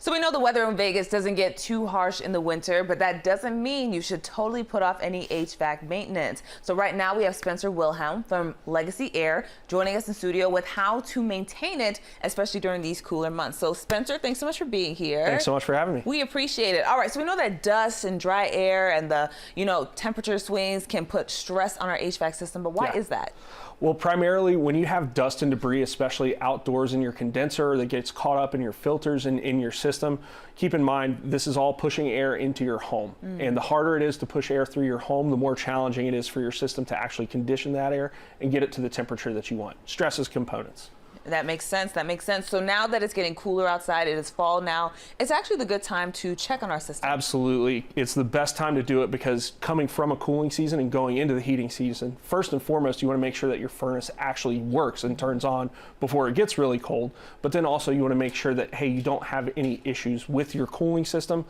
So we know the weather in Vegas doesn't get too harsh in the winter, but that doesn't mean you should totally put off any HVAC maintenance. So right now we have Spencer Wilhelm from Legacy Air joining us in studio with how to maintain it, especially during these cooler months. So Spencer, thanks so much for being here. Thanks so much for having me. We appreciate it. All right, so we know that dust and dry air and the, temperature swings can put stress on our HVAC system, but why is that? Well, primarily when you have dust and debris, especially outdoors in your condenser that gets caught up in your filters and in your system, keep in mind this is all pushing air into your home. And the harder it is to push air through your home, the more challenging it is for your system to actually condition that air and get it to the temperature that you want. Stresses components. That makes sense. That makes sense. So now that it's getting cooler outside, it is fall now, it's actually the good time to check on our system. Absolutely. It's the best time to do it because coming from a cooling season and going into the heating season, first and foremost, you want to make sure that your furnace actually works and turns on before it gets really cold. But then also you want to make sure that, hey, you don't have any issues with your cooling system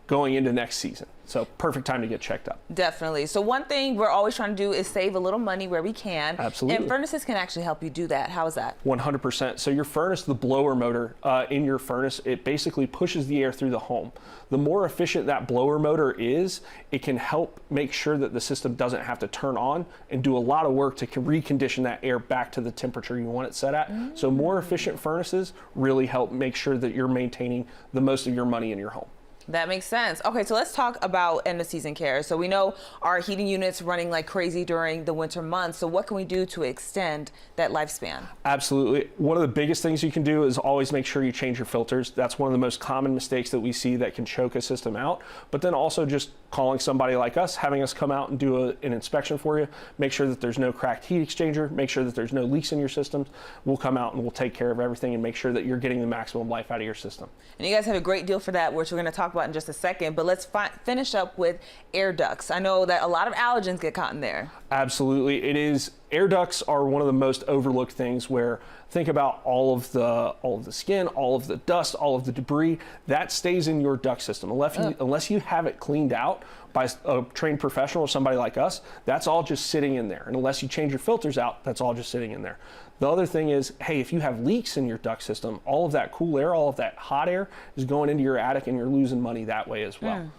going into next season. So perfect time to get checked up. Definitely. So one thing we're always trying to do is save a little money where we can. Absolutely. And furnaces can actually help you do that. How is that? 100%. So your furnace, the blower motor in your furnace, it basically pushes the air through the home. The more efficient that blower motor is, it can help make sure that the system doesn't have to turn on and do a lot of work to recondition that air back to the temperature you want it set at. So more efficient furnaces really help make sure that you're maintaining the most of your money in your home. That makes sense. Okay, so let's talk about end of season care. So we know our heating units running like crazy during the winter months. So what can we do to extend that lifespan? Absolutely. One of the biggest things you can do is always make sure you change your filters. That's one of the most common mistakes that we see that can choke a system out. But then also just calling somebody like us, having us come out and do an inspection for you, make sure that there's no cracked heat exchanger, make sure that there's no leaks in your systems. We'll come out and we'll take care of everything and make sure that you're getting the maximum life out of your system. And you guys have a great deal for that, which we're going to talk about in just a second, but let's finish up with air ducts. I know that a lot of allergens get caught in there. Absolutely. It is. Air ducts are one of the most overlooked things where think about all of the skin, all of the dust, all of the debris that stays in your duct system. Unless you have it cleaned out by a trained professional or somebody like us, that's all just sitting in there. And unless you change your filters out, that's all just sitting in there. The other thing is, hey, if you have leaks in your duct system, all of that cool air, all of that hot air is going into your attic and you're losing money that way as well.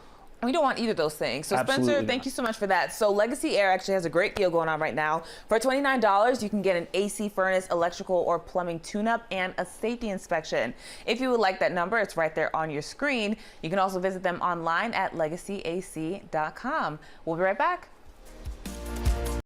We don't want either of those things. So Absolutely Spencer, thank you so much for that. So Legacy Air actually has a great deal going on right now. For $29, you can get an AC furnace, electrical or plumbing tune-up, and a safety inspection. If you would like that number, it's right there on your screen. You can also visit them online at legacyac.com. We'll be right back.